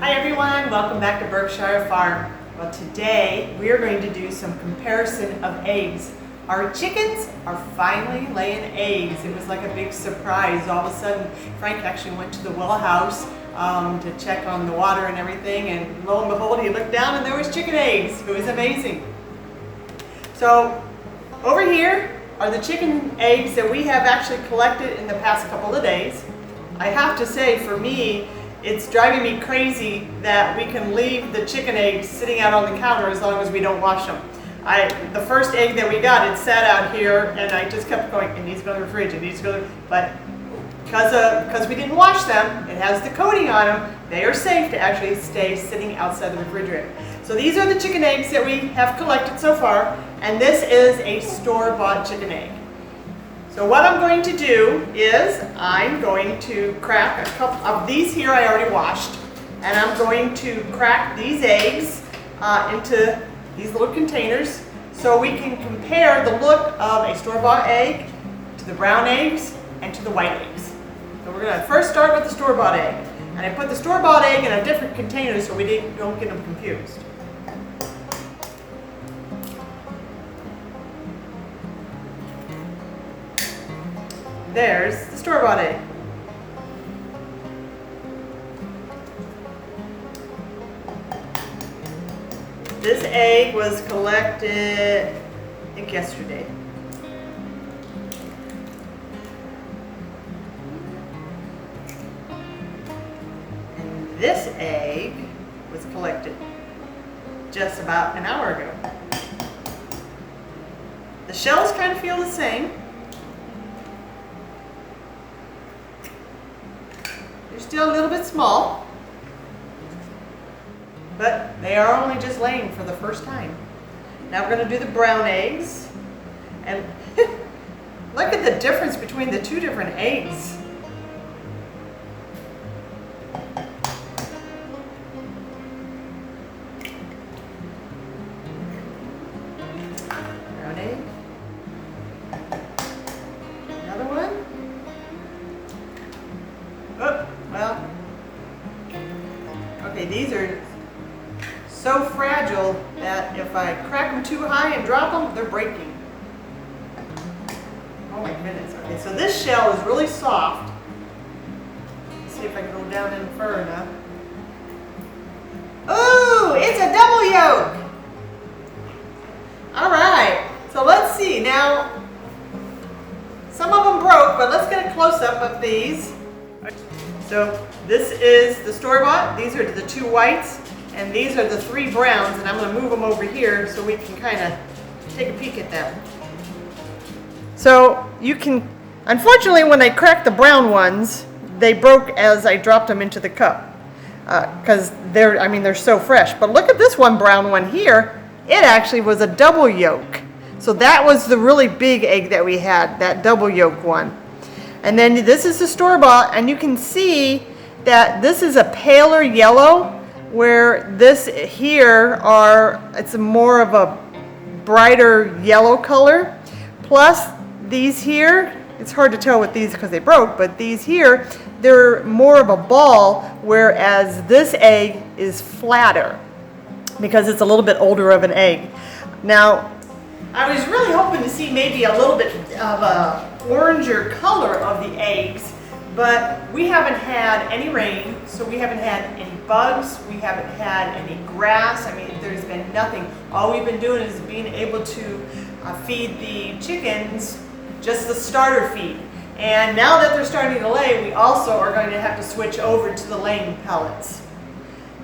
Hi everyone, welcome back to Burkeshire Farm. Well, today we are going to do some comparison of eggs. Our chickens are finally laying eggs. It was like a big surprise. All of a sudden, Frank actually went to the well house to check on the water and everything, and lo and behold, he looked down and there was chicken eggs. It was amazing. So over here are the chicken eggs that we have actually collected in the past couple of days. I have to say, for me, it's driving me crazy that we can leave the chicken eggs sitting out on the counter as long as we don't wash them. The first egg that we got, it sat out here and I just kept going, it needs to go in the fridge, it needs to go, but because we didn't wash them, it has the coating on them, they are safe to actually stay sitting outside the refrigerator. So these are the chicken eggs that we have collected so far, and this is a store-bought chicken egg. So what I'm going to do is I'm going to crack a couple of these here I already washed, and I'm going to crack these eggs into these little containers so we can compare the look of a store-bought egg to the brown eggs and to the white eggs. So we're going to first start with the store-bought egg, and I put the store-bought egg in a different container so we don't get them confused. There's the store-bought egg. This egg was collected, I think, yesterday. And this egg was collected just about an hour ago. The shells kind of feel the same. They're still a little bit small, but they are only just laying for the first time. Now we're going to do the brown eggs, and look at the difference between the two different eggs. Brown egg. Another one. Oh, well, okay, these are so fragile that if I crack them too high and drop them, they're breaking. Oh my goodness. Okay, so this shell is really soft. Let's see if I can go down in fur enough. Ooh, it's a double yolk. All right, so let's see. Now, some of them broke, but let's get a close-up of these. So this is the store-bought. These are the two whites, and these are the three browns, and I'm going to move them over here so we can kind of take a peek at them. So you can, unfortunately, when I cracked the brown ones, they broke as I dropped them into the cup because they're so fresh. But look at this one brown one here. It actually was a double yolk. So that was the really big egg that we had, that double yolk one. And then this is the store-bought, and you can see that this is a paler yellow, where this here it's more of a brighter yellow color. Plus these here, it's hard to tell with these because they broke, but these here, they're more of a ball, whereas this egg is flatter because it's a little bit older of an egg. Now, I was really hoping to see maybe a little bit of a oranger color of the eggs, but we haven't had any rain, so we haven't had any bugs, we haven't had any grass. I mean, there's been nothing. All we've been doing is being able to feed the chickens just the starter feed. And now that they're starting to lay, we also are going to have to switch over to the laying pellets.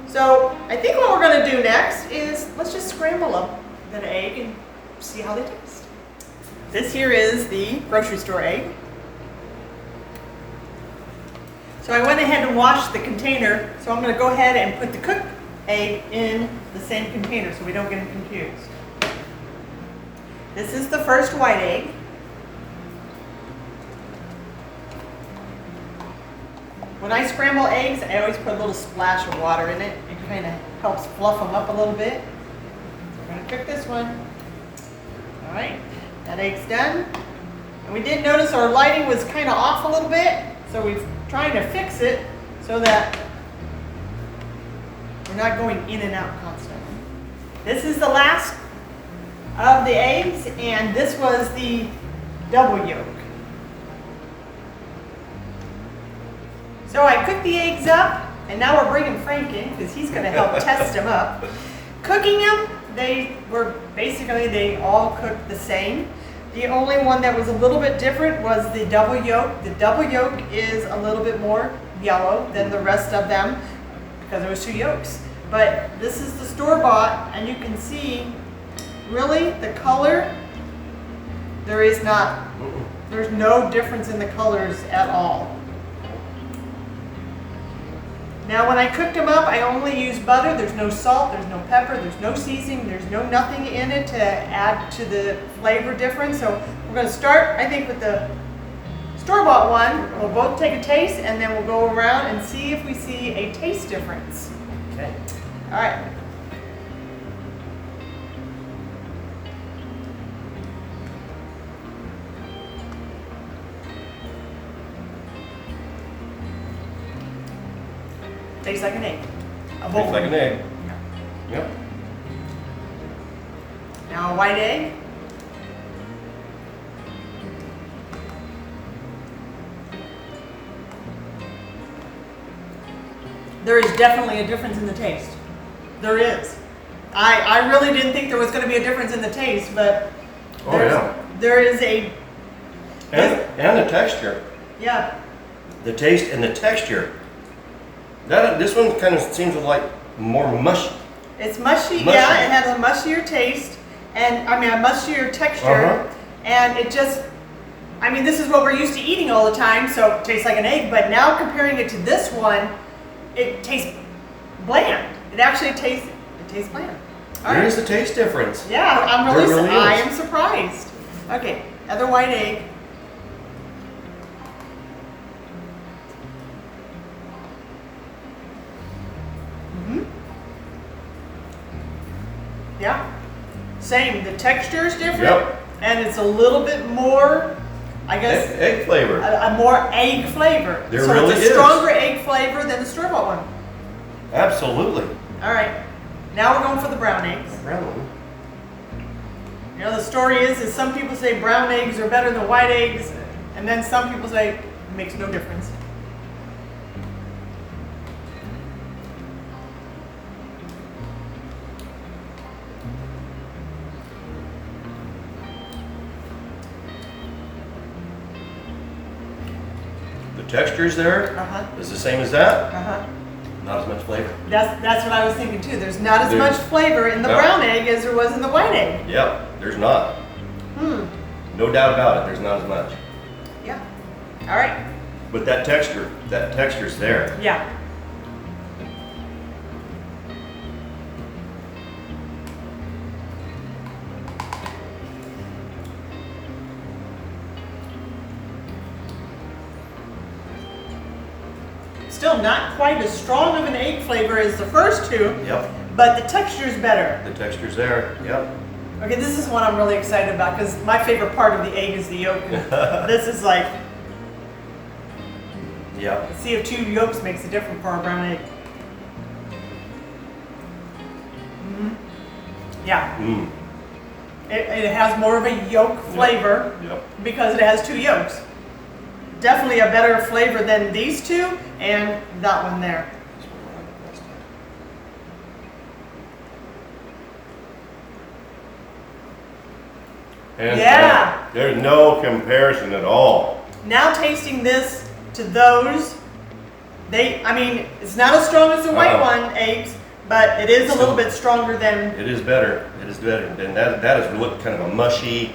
So I think what we're going to do next is let's just scramble up that egg and see how they taste. This here is the grocery store egg. So I went ahead and washed the container, so I'm going to go ahead and put the cooked egg in the same container so we don't get them confused. This is the first white egg. When I scramble eggs, I always put a little splash of water in it. It kind of helps fluff them up a little bit. So we're going to cook this one. All right, that egg's done. And we did notice our lighting was kind of off a little bit, so we're trying to fix it so that We're not going in and out constantly. This is the last of the eggs, and this was the double yolk. So I cooked the eggs up, and now we're bringing Frank in because he's going to help test them up. Cooking them, they all cooked the same. The only one that was a little bit different was the double yolk. The double yolk is a little bit more yellow than the rest of them because there was 2 yolks. But this is the store-bought, and you can see really the color, there's no difference in the colors at all. Now when I cooked them up, I only used butter. There's no salt, there's no pepper, there's no seasoning, there's nothing in it to add to the flavor difference. So we're going to start, I think, with the store-bought one. We'll both take a taste, and then we'll go around and see if we see a taste difference. Okay. All right. Tastes like an egg. Tastes like an egg. Yep. Now a white egg. There is definitely a difference in the taste. There is. I really didn't think there was going to be a difference in the taste, but there is a... And the texture. Yeah. The taste and the texture. This one kind of seems like more mushy. It's mushy, yeah. It has a mushier taste, and I mean a mushier texture, and it just, I mean, this is what we're used to eating all the time, so it tastes like an egg. But now comparing it to this one, it tastes bland. It actually tastes bland. There is a taste difference. Yeah, I am surprised. Okay, other white egg. Yeah, same. The texture is different, and it's a little bit more, I guess, egg flavor. A more egg flavor. There really is. It's a stronger egg flavor than the store-bought one. Absolutely. All right, now we're going for the brown eggs. Brown one. You know, the story is some people say brown eggs are better than white eggs, and then some people say it makes no difference. Texture's there. Is the same as that. Not as much flavor. That's what I was thinking too. There's not as much flavor in the brown egg as there was in the white egg. Yep, there's not. No doubt about it. There's not as much. Yeah. All right. But that texture's there. Yeah. Still not quite as strong of an egg flavor as the first 2. Yep. But the texture's better. The texture's there. Yep. Okay, this is one I'm really excited about because my favorite part of the egg is the yolk. This is like, let's see if 2 yolks makes a difference for a brown egg. Yeah. It has more of a yolk flavor because it has 2 yolks. Definitely a better flavor than these 2 and that one there. And there's no comparison at all. Now tasting this to those, I mean, it's not as strong as the white one eggs, but it is a little bit stronger than... It is better. It is better. And that is really kind of a mushy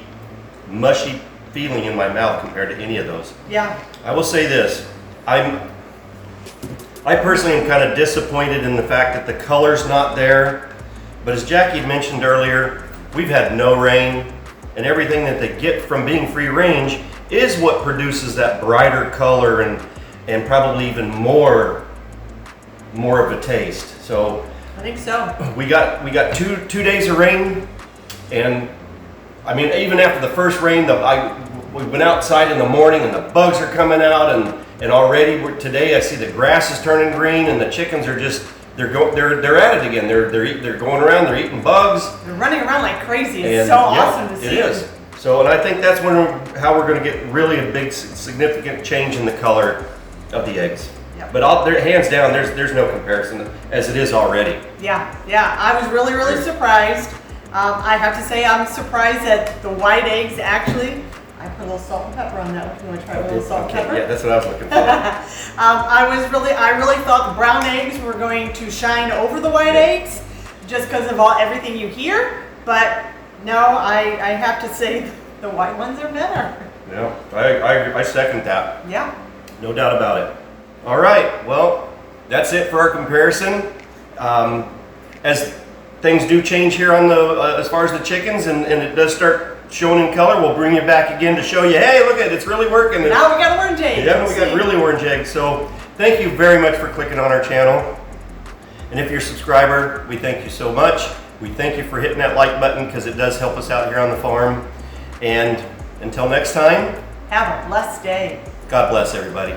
feeling in my mouth compared to any of those. Yeah. I will say this. I personally am kind of disappointed in the fact that the color's not there. But as Jackie had mentioned earlier, we've had no rain, and everything that they get from being free range is what produces that brighter color and probably even more of a taste. So I think so. We got two days of rain, and I mean, even after the first rain, we went outside in the morning and the bugs are coming out, and already today I see the grass is turning green and the chickens are just they're at it again. They're going around. They're eating bugs. They're running around like crazy. It's And, so yeah, awesome to see. It is. So, and I think that's how we're going to get really a big, significant change in the color of the eggs. Yep. But hands down, there's no comparison as it is already. Yeah, I was really, really surprised. I have to say I'm surprised that the white eggs actually, I put a little salt and pepper on that one. You want to try a little salt and pepper? Yeah, that's what I was looking for. I really thought the brown eggs were going to shine over the white eggs just because of everything you hear. But no, I have to say the white ones are better. Yeah, I second that. Yeah. No doubt about it. All right, well, that's it for our comparison. As things do change here on the as far as the chickens, and it does start showing in color, we'll bring you back again to show you, hey, look at it, it's really working. Now we got orange eggs. Yeah, we got really orange eggs. So thank you very much for clicking on our channel. And if you're a subscriber, we thank you so much. We thank you for hitting that like button because it does help us out here on the farm. And until next time, have a blessed day. God bless everybody.